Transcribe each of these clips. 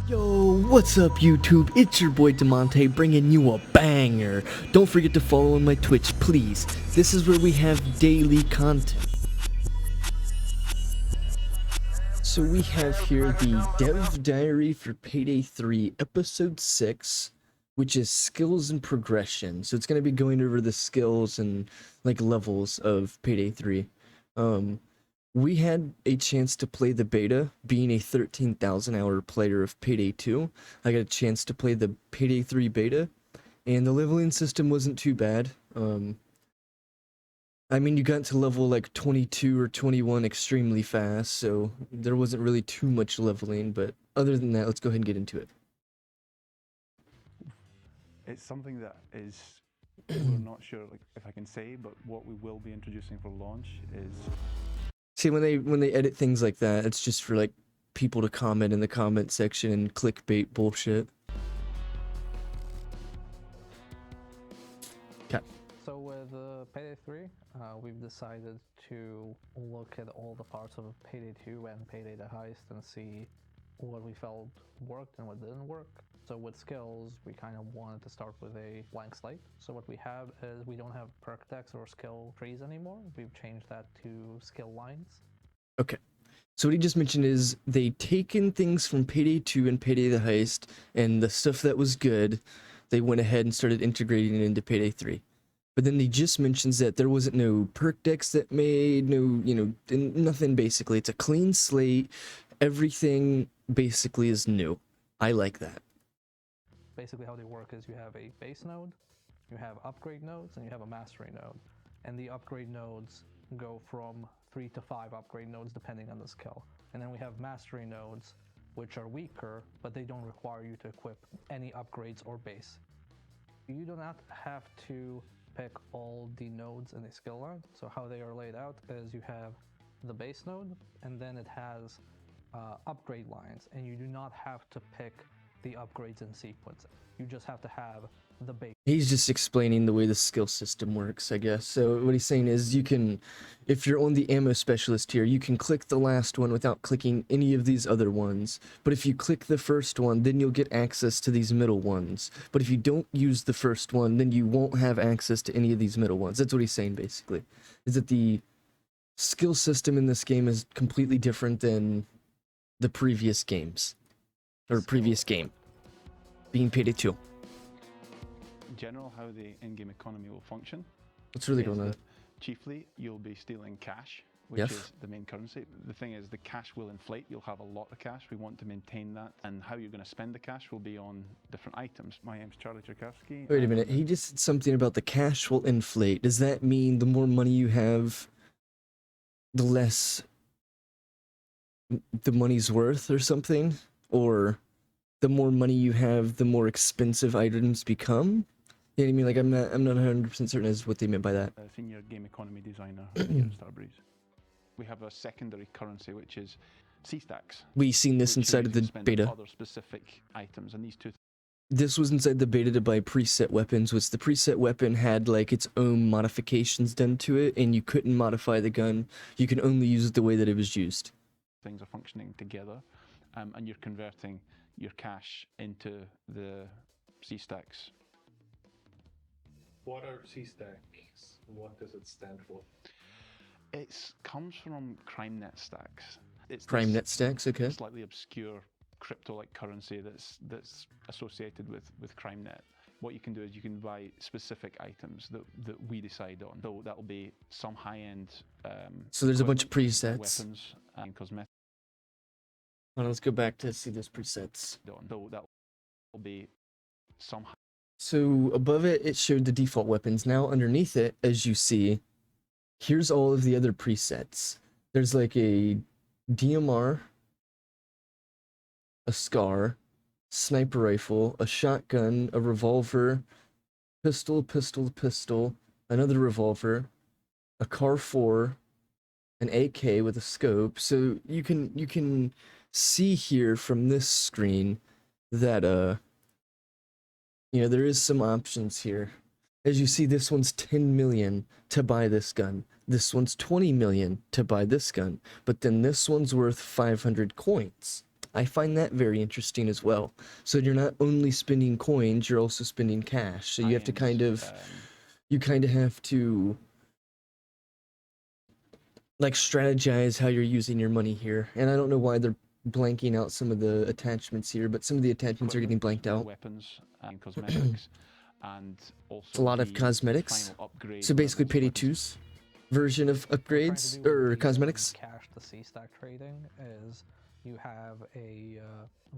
Yo, what's up YouTube? It's your boy Damontae bringing you a banger. Don't forget to follow on my Twitch, please. This is where we have daily content. So we have here the Dev Diary for Payday 3, Episode 6, which is Skills and Progression. So it's going to be going over the skills and like levels of Payday 3. We had a chance to play the beta, being a 13,000 hour player of Payday 2. I got a chance to play the Payday 3 beta, and the leveling system wasn't too bad. I mean, you got to level like 22 or 21 extremely fast, so there wasn't really too much leveling, but other than that, let's go ahead and get into it. It's something that is, we're not sure like if I can say, but what we will be introducing for launch is... See, when they edit things like that, it's just for like people to comment in the comment section and clickbait bullshit. Okay. So with Payday 3, we've decided to look at all the parts of Payday 2 and Payday the Heist and see what we felt worked and what didn't work. So with skills, we kind of wanted to start with a blank slate. So what we have is we don't have perk decks or skill trees anymore. We've changed that to skill lines. Okay. So what he just mentioned is they taken things from Payday 2 and Payday the Heist, and the stuff that was good, they went ahead and started integrating it into Payday 3. But then he just mentions that there wasn't no perk decks that made, nothing basically. It's a clean slate. Everything basically is new. I like that. Basically how they work is you have a base node, you have upgrade nodes, and you have a mastery node. And the upgrade nodes go from 3 to 5 upgrade nodes depending on the skill. And then we have mastery nodes, which are weaker, but they don't require you to equip any upgrades or base. You do not have to pick all the nodes in a skill line. So how they are laid out is you have the base node, and then it has upgrade lines, and you do not have to pick the upgrades in sequence. You just have to have the base. He's just explaining the way the skill system works, I guess. So what he's saying is you can, if you're on the ammo specialist here, you can click the last one without clicking any of these other ones. But if you click the first one, then you'll get access to these middle ones. But if you don't use the first one, then you won't have access to any of these middle ones. That's what he's saying, basically. Is that the skill system in this game is completely different than the previous games. Or previous game. Being Payday 2. In general, how the in-game economy will function. What's really going on? Chiefly, you'll be stealing cash, which is the main currency. The thing is, the cash will inflate. You'll have a lot of cash. We want to maintain that. And how you're going to spend the cash will be on different items. My name's Charlie Tchaikovsky. Wait a minute. He just said something about the cash will inflate. Does that mean the more money you have, the less the money's worth or something? Or the more money you have, the more expensive items become? You know what I mean? Like, I'm not 100% certain as what they meant by that. Senior game economy designer here at Starbreeze. We have a secondary currency, which is C-stacks. We've seen this inside of the beta. Other specific items, and these two. This was inside the beta to buy preset weapons, which the preset weapon had like its own modifications done to it, and you couldn't modify the gun. You can only use it the way that it was used. Things are functioning together, and you're converting your cash into the C-stacks. What are C-stacks? What does it stand for? It comes from CrimeNet stacks. It's CrimeNet stacks, okay. Slightly obscure crypto-like currency that's associated with CrimeNet. What you can do is you can buy specific items that we decide on. So that'll be some high-end. So there's a bunch of presets. Weapons and cosmetics. Well, let's go back to see those presets. So that'll be some. So above it, it showed the default weapons. Now underneath it, as you see, here's all of the other presets. There's like a DMR, a SCAR, sniper rifle, a shotgun, a revolver, pistol, another revolver, a CAR 4, an AK with a scope. So you can see here from this screen that there is some options here. As you see, this one's 10 million to buy this gun. This one's 20 million to buy this gun. But then this one's worth 500 coins. I find that very interesting as well. So you're not only spending coins, you're also spending cash. So you have to kind of, you kind of have to like strategize how you're using your money here. And I don't know why they're blanking out some of the attachments here, but some of the attachments are getting blanked out. Weapons and cosmetics, and also A lot of the cosmetics. final upgrade So basically levels of Payday weapons. 2's version of What we're trying to upgrades do with or the, cosmetics. cash to C-stack trading is you have a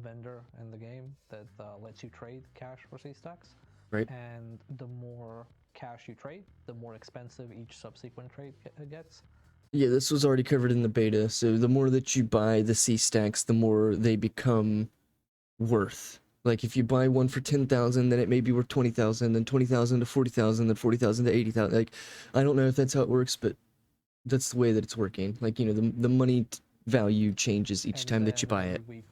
vendor in the game that lets you trade cash for C-stacks. Right. And the more cash you trade, the more expensive each subsequent trade gets. Yeah, this was already covered in the beta. So the more that you buy the C stacks, the more they become worth. Like if you buy one for 10,000, then it may be worth 20,000, then 20,000 to 40,000, then 40,000 to 80,000. Like I don't know if that's how it works, but that's the way that it's working. Like, you know, the money value changes each And time that you then buy it. every week,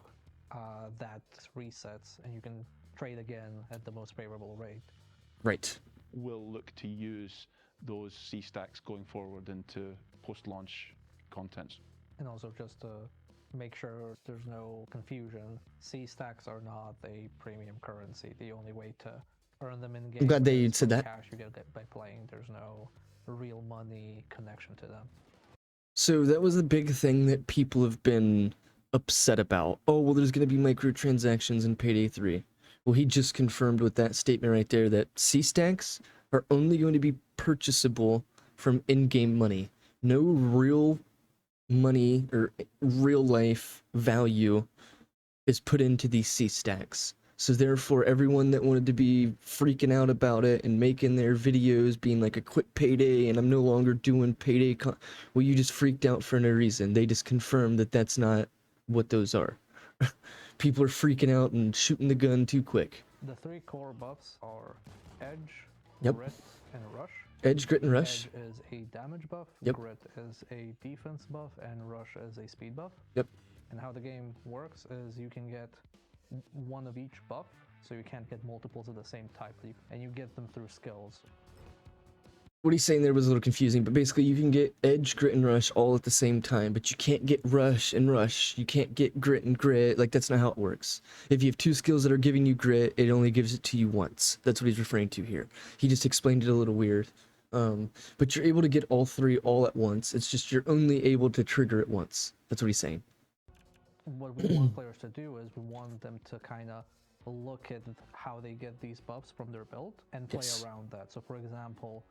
that resets, and you can trade again at the most favorable rate. Right. We'll look to use those C stacks going forward into post-launch contents. And also just to make sure there's no confusion, C stacks are not a premium currency. The only way to earn them in game I'm glad they is said from that. cash you get by playing. There's no real money connection to them. So that was a big thing that people have been upset about. Oh, well, there's going to be microtransactions in Payday 3. Well, he just confirmed with that statement right there that C-stacks are only going to be purchasable from in-game money. No real money or real life value is put into these C-stacks. So therefore, everyone that wanted to be freaking out about it and making their videos being like a quick payday and I'm no longer doing payday, well, you just freaked out for no reason. They just confirmed that that's not what those are. People are freaking out and shooting the gun too quick. The three core buffs are Edge, Yep. Grit, and Rush. Edge, Grit, and Rush. Edge is a damage buff, Yep. Grit is a defense buff, and Rush is a speed buff. Yep. And how the game works is you can get one of each buff, so you can't get multiples of the same type, and you get them through skills. What he's saying there was a little confusing, but basically you can get Edge, Grit, and Rush all at the same time, but you can't get Rush and Rush. You can't get Grit and Grit. Like, that's not how it works. If you have two skills that are giving you Grit, it only gives it to you once. That's what he's referring to here. He just explained it a little weird. But you're able to get all three all at once. It's just you're only able to trigger it once. That's what he's saying. What we want players to do is we want them to kind of look at how they get these buffs from their build and play around that. So for example,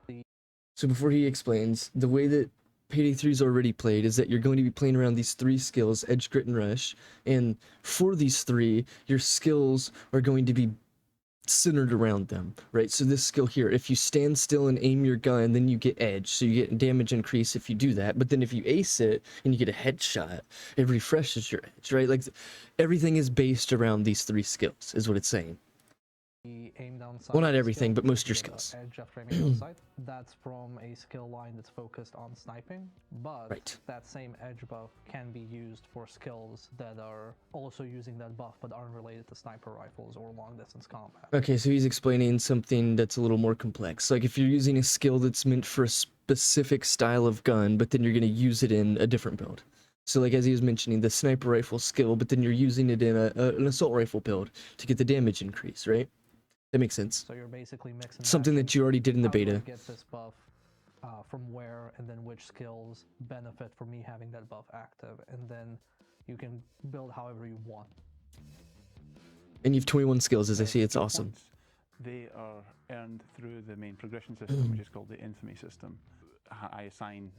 So before he explains, the way that Payday 3 is already played is that you're going to be playing around these three skills, Edge, Grit, and Rush, and for these three, your skills are going to be centered around them, right? So this skill here, if you stand still and aim your gun, then you get Edge, so you get damage increase if you do that, but then if you ace it and you get a headshot, it refreshes your Edge, right? Like, everything is based around these three skills, is what it's saying. aim down sight. Well, not everything, skill, but most of your you get skills. Edge after aiming down sight. That's from a skill line that's focused on sniping, but Right. that same Edge buff can be used for skills that are also using that buff but aren't related to sniper rifles or long distance combat. Okay, so he's explaining something that's a little more complex. Like if you're using a skill that's meant for a specific style of gun, but then you're going to use it in a different build. So like as he was mentioning, the sniper rifle skill, but then you're using it in an assault rifle build to get the damage increase, right? That makes sense. So you're basically mixing Something that you already did in the how do I beta. get this buff from where, and then which skills benefit from me having that buff active, and then you can build however you want. And you've 21 skills, as I see. It's Skill awesome. points, they are earned through the main progression system, which is called the infamy system. I assign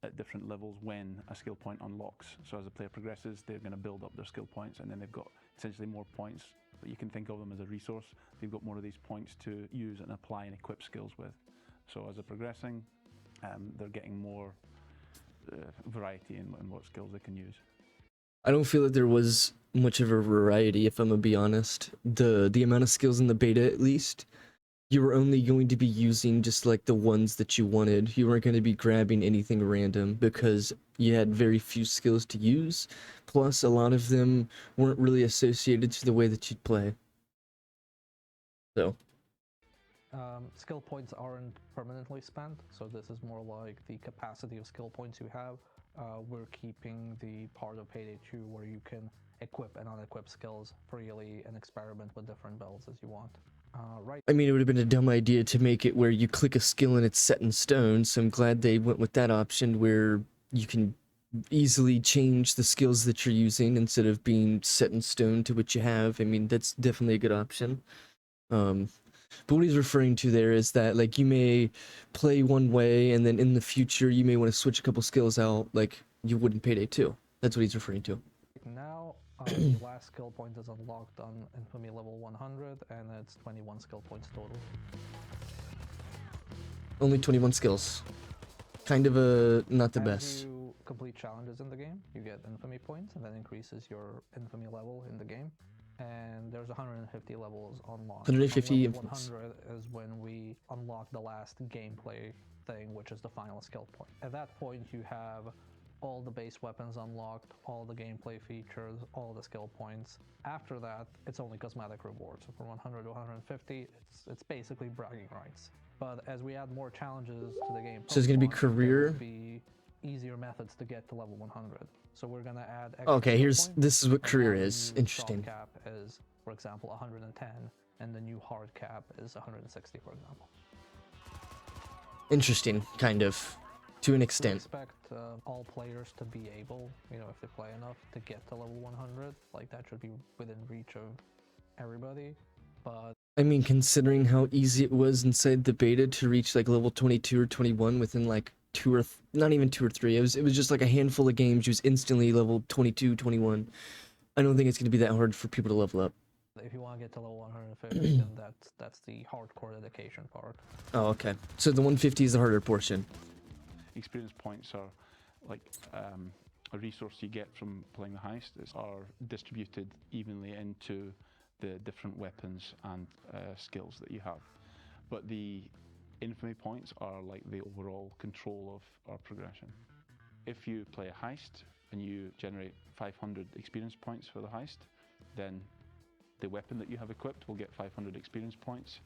at different levels when a skill point unlocks. So as the player progresses, they're going to build up their skill points, and then they've got essentially more points. But you can think of them as a resource. They've got more of these points to use and apply and equip skills with. So as they're progressing, they're getting more variety in what skills they can use. I don't feel that there was much of a variety, if I'm gonna be honest. The amount of skills in the beta, at least, you were only going to be using just like the ones that you wanted. You weren't going to be grabbing anything random because you had very few skills to use. Plus, a lot of them weren't really associated to the way that you'd play. So. Skill points aren't permanently spent, so this is more like the capacity of skill points you have. We're keeping the part of Payday 2 where you can equip and unequip skills freely and experiment with different builds as you want. Right. I mean, it would have been a dumb idea to make it where you click a skill and it's set in stone, so I'm glad they went with that option where you can easily change the skills that you're using instead of being set in stone to what you have. I mean, that's definitely a good option. But what he's referring to there is that, like, you may play one way and then in the future you may want to switch a couple skills out like you would in Payday 2. That's what he's referring to. Now, the last skill point is unlocked on Infamy level 100, and it's 21 skill points total. Only 21 skills. Kind of not the best. As you complete challenges in the game, you get Infamy points, and that increases your Infamy level in the game. And there's 150 levels unlocked. 150 level infamous. 100 is when we unlock the last gameplay thing, which is the final skill point. At that point, you have all the base weapons unlocked, all the gameplay features, all the skill points. After that, it's only cosmetic rewards. So from 100 to 150, it's basically bragging rights. But as we add more challenges to the game, So it's gonna be there career. will be easier methods to get to level 100. So we're gonna add. Okay, extra skill points, this is what and career now the is. new soft Interesting. cap is, for example, 110, and the new hard cap is 160, for example. Interesting, kind of, to an We extent. expect all players to be able, if they play enough, to get to level 100. Like, that should be within reach of everybody. But I mean, considering how easy it was inside the beta to reach like level 22 or 21 within like not even 2 or 3. It was just like a handful of games. You was instantly level 22, 21. I don't think it's going to be that hard for people to level up. if you want to get to level 150, then that's the hardcore dedication part. Oh, okay. So the 150 is the harder portion. Experience points are like a resource you get from playing the heist. Are distributed evenly into the different weapons and skills that you have. But the infamy points are like the overall control of our progression. If you play a heist and you generate 500 experience points for the heist, then the weapon that you have equipped will get 500 experience points,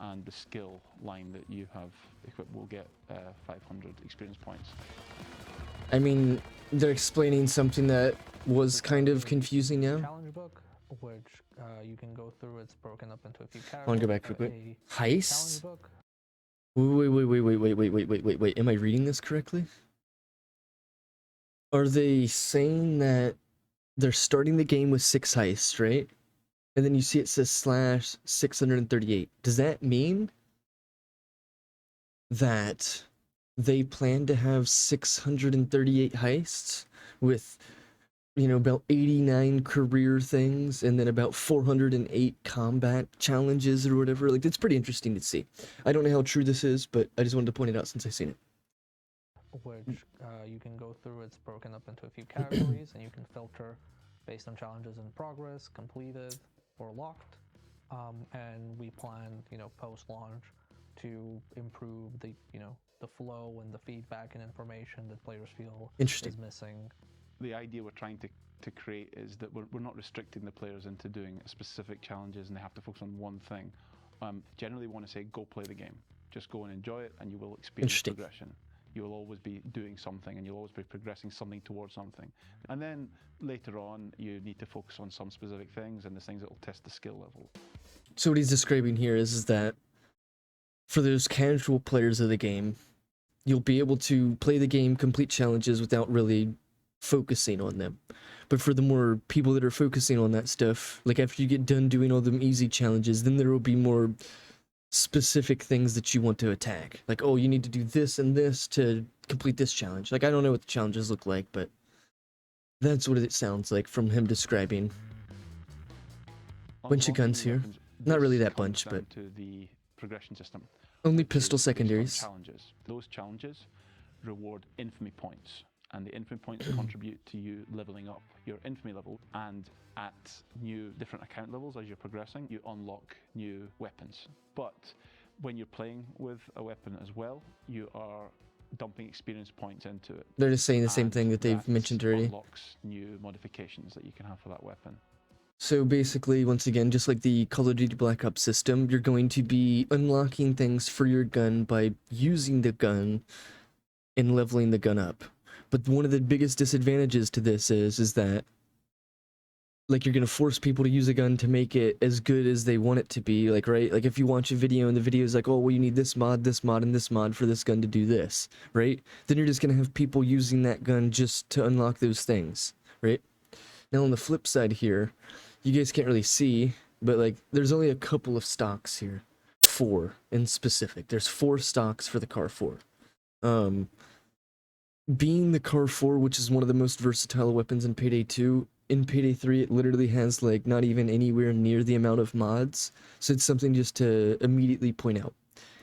and the skill line that you have equipped will get 500 experience points. I mean, they're explaining something that was kind of confusing now. Challenge book, which you can go through. It's broken up into a few I want to categories. go back real quick. A Heists? challenge book. Wait. Am I reading this correctly? Are they saying that they're starting the game with 6 heists, right? And then you see it says /638. Does that mean that they plan to have 638 heists with, about 89 career things and then about 408 combat challenges or whatever? Like, that's pretty interesting to see. I don't know how true this is, but I just wanted to point it out since I've seen it. Which you can go through. It's broken up into a few categories, and you can filter based on challenges in progress, completed, or locked. And we plan, post-launch to improve the flow and the feedback and information that players feel Interesting. is missing. The idea we're trying to create is that we're not restricting the players into doing specific challenges and they have to focus on one thing. Generally want to say, go play the game. Just go and enjoy it, and you will experience progression. You will always be doing something, and you'll always be progressing something towards something. And then later on, you need to focus on some specific things, and the things that will test the skill level. So what he's describing here is that for those casual players of the game, you'll be able to play the game, complete challenges without really focusing on them. But for the more people that are focusing on that stuff, like after you get done doing all them easy challenges, then there will be more specific things that you want to attack. Like, oh, you need to do this and this to complete this challenge. Like, I don't know what the challenges look like, but that's what it sounds like from him describing. Bunch of guns here. Not really that bunch, but to the progression system. only pistol secondaries. Challenges. Those challenges reward infamy points, and the infamy points contribute to you leveling up your infamy level. And at new different account levels, as you're progressing, you unlock new weapons. But when you're playing with a weapon as well, you are dumping experience points into it. They're just saying the same And thing that they've that mentioned already. Unlocks new modifications that you can have for that weapon. So basically, once again, just like the Call of Duty Black Ops system, you're going to be unlocking things for your gun by using the gun and leveling the gun up. But one of the biggest disadvantages to this is that like you're gonna force people to use a gun to make it as good as they want it to be, like, right? Like if you watch a video and the video is like, oh well, you need this mod, and this mod for this gun to do this, right? Then you're just gonna have people using that gun just to unlock those things, right? Now on the flip side here, you guys can't really see, but like there's only a couple of stocks here. 4 in specific. There's 4 stocks for the Car 4. Being the Car 4, which is one of the most versatile weapons in Payday 2, in Payday 3 it literally has like not even anywhere near the amount of mods, so it's something just to immediately point out.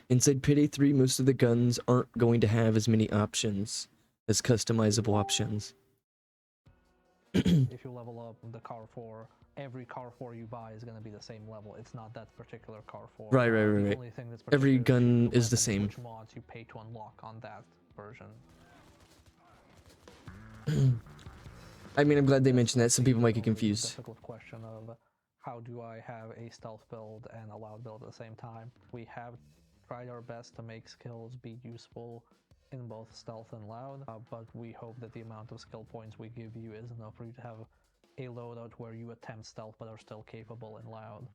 Inside Payday 3, most of the guns aren't going to have as many options as customizable options. If you level up the Car 4, every Car 4 you buy is going to be the same level. It's not that particular Car 4. Right. The only thing that's Every particular gun your is the weapon, same. Which mods you pay to unlock on that version. I mean, I'm glad they mentioned that. Some people might get Always the confused. difficult question of how do I have a stealth build and a loud build at the same time? We have tried our best to make skills be useful in both stealth and loud, but we hope that the amount of skill points we give you is enough for you to have a loadout where you attempt stealth but are still capable in loud.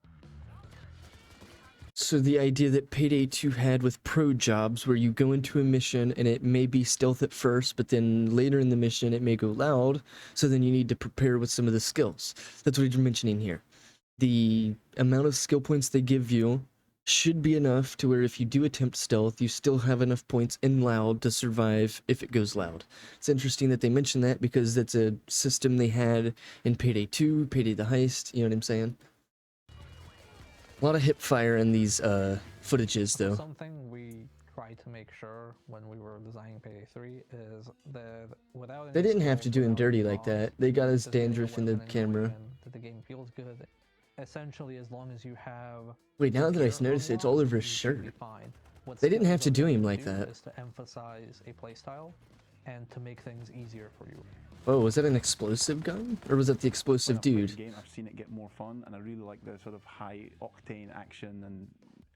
So the idea that Payday 2 had with pro jobs, where you go into a mission and it may be stealth at first, but then later in the mission it may go loud, so then you need to prepare with some of the skills. That's what you're mentioning here. The amount of skill points they give you should be enough to where if you do attempt stealth, you still have enough points in loud to survive if it goes loud. It's interesting that they mention that because that's a system they had in Payday 2, Payday the Heist, you know what I'm saying? A lot of hip fire in these footages though. Something we tried to make sure when we were designing Payday 3 is that without They any didn't have to skills, do him without dirty any like mods, that. They got his just getting a dandruff in the weapon and camera. going in, that the game feels good. Essentially, as long as you have Wait, now that I gear noticed it, it's all unlocked, over his you should shirt. be fine. What They didn't have skills to are do him there like do that. is to emphasize a playstyle and to make things easier for you. Oh, was that an explosive gun? Or was that the explosive When I've played dude? the game, I've seen it get more fun, and I really like the sort of high octane action and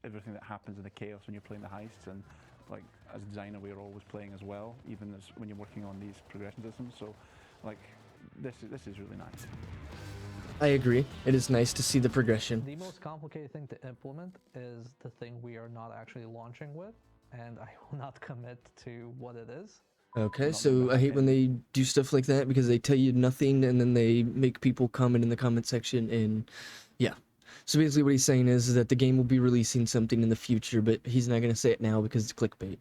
everything that happens in the chaos when you're playing the heists. And like as a designer, we're always playing as well, even as when you're working on these progression systems. So, like this is really nice. I agree. It is nice to see the progression. The most complicated thing to implement is the thing we are not actually launching with, and I will not commit to what it is. Okay, so I hate when they do stuff like that because they tell you nothing and then they make people comment in the comment section and yeah. So basically what he's saying is that the game will be releasing something in the future, but he's not going to say it now because it's clickbait.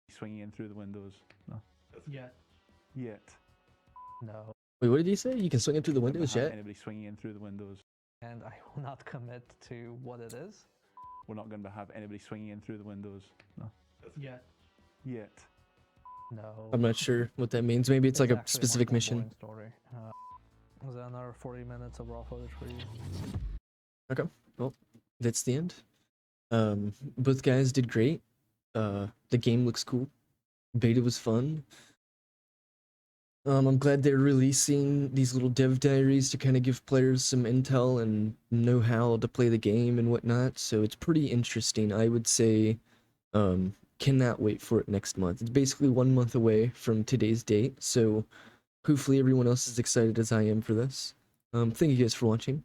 Swinging in through the windows. No. Yet. Yet. No. Wait, what did he say? You can swing it through the Not gonna windows have yet? Anybody swinging in through the windows. And I will not commit to what it is. We're not going to have anybody swinging in through the windows. No. Yet. Yet. No. I'm not sure what that means. Maybe it's like a actually specific much more mission. boring story. Was that another 40 minutes of raw footage for you? Okay, well, that's the end. Both guys did great. The game looks cool. Beta was fun. I'm glad they're releasing these little dev diaries to kind of give players some intel and know how to play the game and whatnot. So it's pretty interesting. I would say, cannot wait for it next month. It's basically 1 month away from today's date. So hopefully everyone else is excited as I am for this. Thank you guys for watching.